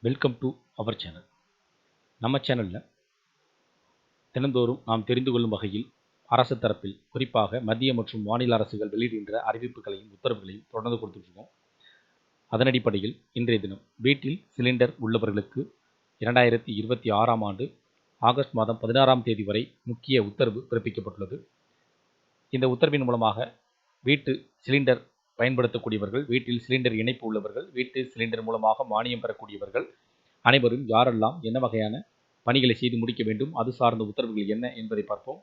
Welcome to our channel. நம்ம சேனலில் தினந்தோறும் நாம் தெரிந்து கொள்ளும் வகையில் அரசு தரப்பில் குறிப்பாக மத்திய மற்றும் மாநில அரசுகள் வெளியிடுகின்ற அறிவிப்புகளையும் உத்தரவுகளையும் தொடர்ந்து கொடுத்துருக்கோம். அதன் அடிப்படையில் இன்றைய தினம் வீட்டில் சிலிண்டர் உள்ளவர்களுக்கு 2026ஆம் ஆண்டு ஆகஸ்ட் மாதம் 16ஆம் தேதி வரை முக்கிய உத்தரவு பிறப்பிக்கப்பட்டுள்ளது. இந்த உத்தரவின் மூலமாக வீட்டு சிலிண்டர் பயன்படுத்தக்கூடியவர்கள், வீட்டில் சிலிண்டர் இணைப்பு உள்ளவர்கள், வீட்டு சிலிண்டர் மூலமாக மானியம் பெறக்கூடியவர்கள் அனைவரும் யாரெல்லாம் என்ன வகையான பணிகளை செய்து முடிக்க வேண்டும், அது சார்ந்த உத்தரவுகள் என்ன என்பதை பார்ப்போம்.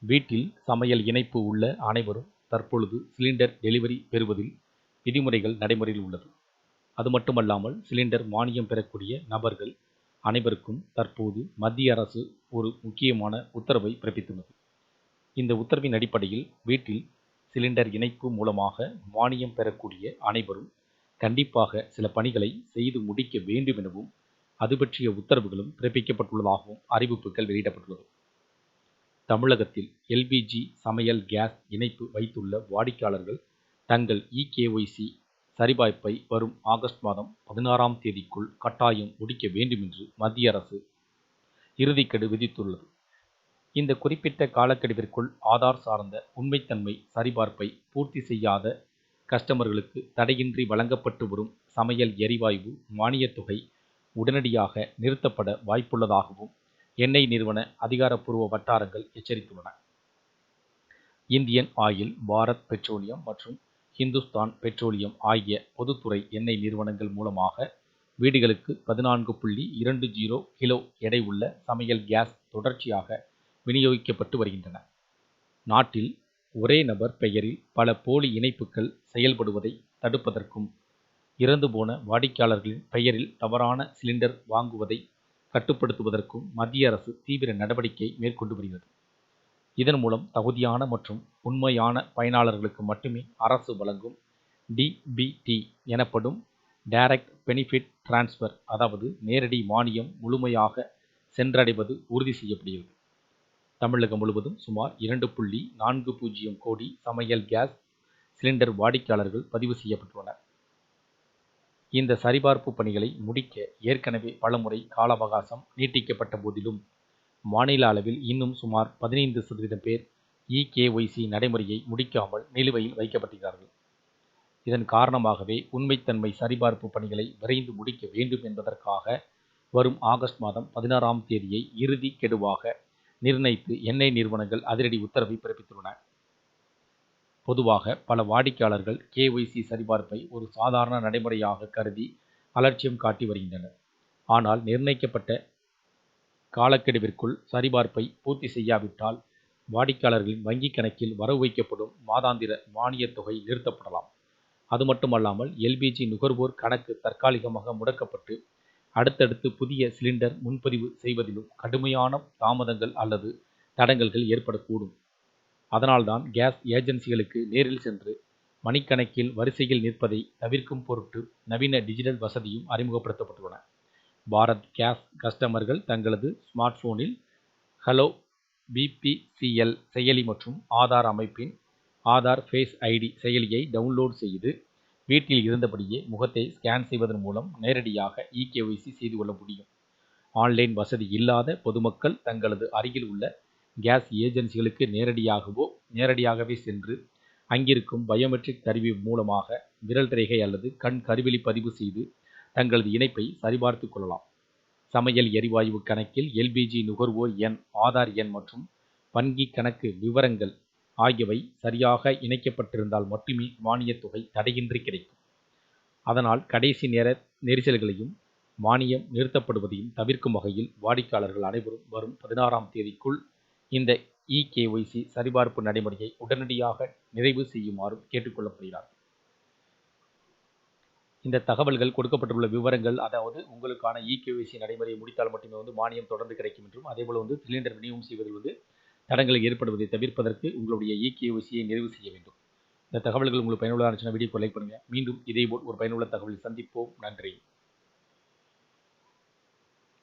வீட்டில் சமையல் இணைப்பு உள்ள அனைவரும் தற்பொழுது சிலிண்டர் டெலிவரி பெறுவதில் விதிமுறைகள் நடைமுறையில் உள்ளது. அது மட்டுமல்லாமல் சிலிண்டர் மானியம் பெறக்கூடிய நபர்கள் அனைவருக்கும் தற்போது மத்திய அரசு ஒரு முக்கியமான உத்தரவை பிறப்பித்துள்ளது. இந்த உத்தரவின் அடிப்படையில் வீட்டில் சிலிண்டர் இணைப்பு மூலமாக மானியம் பெறக்கூடிய அனைவரும் கண்டிப்பாக சில பணிகளை செய்து முடிக்க வேண்டும் எனவும் அது பற்றிய உத்தரவுகளும் பிறப்பிக்கப்பட்டுள்ளதாகவும் அறிவிப்புகள் வெளியிடப்பட்டுள்ளது. தமிழகத்தில் எல்பிஜி சமையல் கேஸ் இணைப்பு வைத்துள்ள வாடிக்கையாளர்கள் தங்கள் இகேஒய்சி சரிபார்ப்பை வரும் ஆகஸ்ட் மாதம் 16ஆம் தேதிக்குள் கட்டாயம் முடிக்க வேண்டும் என்று மத்திய அரசு இறுதிக்கெடு விதித்துள்ளது. இந்த குறிப்பிட்ட காலக்கெடுவிற்குள் ஆதார் சார்ந்த உண்மைத்தன்மை சரிபார்ப்பை பூர்த்தி செய்யாத கஸ்டமர்களுக்கு தடையின்றி வழங்கப்பட்டு வரும் சமையல் எரிவாயு மானியத் தொகை உடனடியாக நிறுத்தப்பட வாய்ப்புள்ளதாகவும் எண்ணெய் நிறுவன அதிகாரப்பூர்வ வட்டாரங்கள் எச்சரித்துள்ளன. இந்தியன் ஆயில், பாரத் பெட்ரோலியம் மற்றும் ஹிந்துஸ்தான் பெட்ரோலியம் ஆகிய பொதுத்துறை எண்ணெய் நிறுவனங்கள் மூலமாக வீடுகளுக்கு 14.20 கிலோ எடை உள்ள சமையல் கேஸ் தொடர்ச்சியாக விநியோகிக்கப்பட்டு வருகின்றன. நாட்டில் ஒரே நபர் பெயரில் பல போலி இணைப்புகள் செயல்படுவதை தடுப்பதற்கும், இறந்து போன வாடிக்கையாளர்களின் பெயரில் தவறான சிலிண்டர் வாங்குவதை கட்டுப்படுத்துவதற்கும் மத்திய அரசு தீவிர நடவடிக்கை மேற்கொண்டு வருகிறது. இதன் மூலம் தகுதியான மற்றும் உண்மையான பயனாளர்களுக்கு மட்டுமே அரசு வழங்கும் டிபிடி எனப்படும் டைரக்ட் பெனிஃபிட் டிரான்ஸ்ஃபர், அதாவது நேரடி மானியம் முழுமையாக சென்றடைவது உறுதி செய்யப்படுகிறது. தமிழகம் முழுவதும் சுமார் 2.40 கோடி சமையல் கேஸ் சிலிண்டர் வாடிக்கையாளர்கள் பதிவு செய்யப்பட்டுள்ளனர். இந்த சரிபார்ப்பு பணிகளை முடிக்க ஏற்கனவே பலமுறை கால அவகாசம் நீட்டிக்கப்பட்ட போதிலும் மாநில அளவில் இன்னும் சுமார் 15% பேர் இகேஒய்சி நடைமுறையை முடிக்காமல் நிலுவையில் வைக்கப்பட்டிருக்கிறார்கள். இதன் காரணமாகவே உண்மைத்தன்மை சரிபார்ப்பு பணிகளை விரைந்து முடிக்க வேண்டும் என்பதற்காக வரும் ஆகஸ்ட் மாதம் 16ஆம் தேதியை இறுதி கெடுவாக நிர்ணயித்து எண்ணெய் நிறுவனங்கள் அதிரடி உத்தரவை பிறப்பித்துள்ளன. பொதுவாக பல வாடிக்கையாளர்கள் கேஒய்சி சரிபார்ப்பை ஒரு சாதாரண நடைமுறையாக கருதி அலட்சியம் காட்டி வருகின்றனர். ஆனால் நிர்ணயிக்கப்பட்ட காலக்கெடுவிற்குள் சரிபார்ப்பை பூர்த்தி செய்யாவிட்டால் வாடிக்கையாளர்களின் வங்கிக் கணக்கில் வரவு வைக்கப்படும் மாதாந்திர மானியத் தொகை நிறுத்தப்படலாம். அது மட்டுமல்லாமல் எல்பிஜி நுகர்வோர் கணக்கு தற்காலிகமாக முடக்கப்பட்டு அடுத்தடுத்து புதிய சிலிண்டர் முன்பதிவு செய்வதிலும் கடுமையான தாமதங்கள் அல்லது தடங்கல்கள் ஏற்படக்கூடும். அதனால்தான் கேஸ் ஏஜென்சிகளுக்கு நேரில் சென்று மணிக்கணக்கில் வரிசையில் நிற்பதை தவிர்க்கும் பொருட்டு நவீன டிஜிட்டல் வசதியும் அறிமுகப்படுத்தப்பட்டுள்ளன. பாரத் கேஸ் கஸ்டமர்கள் தங்களது ஸ்மார்ட் போனில் ஹலோ பிபிசிஎல் செயலி மற்றும் ஆதார் அமைப்பின் ஆதார் ஃபேஸ் ஐடி செயலியை டவுன்லோட் செய்து வீட்டில் இருந்தபடியே முகத்தை ஸ்கேன் செய்வதன் மூலம் நேரடியாக இகேஒய்சி செய்து கொள்ள முடியும். ஆன்லைன் வசதி இல்லாத பொதுமக்கள் தங்களது அருகில் உள்ள கேஸ் ஏஜென்சிகளுக்கு நேரடியாகவே சென்று அங்கிருக்கும் பயோமெட்ரிக் கருவி மூலமாக விரல் ரேகை அல்லது கண் கருவிழி பதிவு செய்து தங்களது இணைப்பை சரிபார்த்து கொள்ளலாம். சமையல் எரிவாயு கணக்கில் எல்பிஜி நுகர்வோர் எண், ஆதார் எண் மற்றும் வங்கி கணக்கு விவரங்கள் ஆகியவை சரியாக இணைக்கப்பட்டிருந்தால் மட்டுமே மானியத் தொகை தடையின்றி கிடைக்கும். அதனால் கடைசி நேர நெரிசல்களையும் மானியம் நிறுத்தப்படுவதையும் தவிர்க்கும் வகையில் வாடிக்கையாளர்கள் அனைவரும் வரும் 16ஆம் தேதிக்குள் இந்த இகேஒய்சி சரிபார்ப்பு நடைமுறையை உடனடியாக நிறைவு செய்யுமாறும் கேட்டுக்கொள்ளப்படுகிறார்கள். இந்த தகவல்கள் கொடுக்கப்பட்டுள்ள விவரங்கள், அதாவது உங்களுக்கான இகேஒய்சி நடைமுறையை முடித்தால் மட்டுமே மானியம் தொடர்ந்து கிடைக்கும் என்றும், அதேபோல் சிலிண்டர் விநியோகம் செய்வதில் தடங்கள் ஏற்படுவதை தவிர்ப்பதற்கு உங்களுடைய இகேஒய்சியை நிறைவு செய்ய வேண்டும். இந்த தகவல்கள் உங்களுக்கு பயனுள்ளதாக இருந்துச்சுன்னா வீடியோக்கு லைக் பண்ணுங்கள். மீண்டும் இதேபோல் ஒரு பயனுள்ள தகவலில் சந்திப்போம். நன்றி.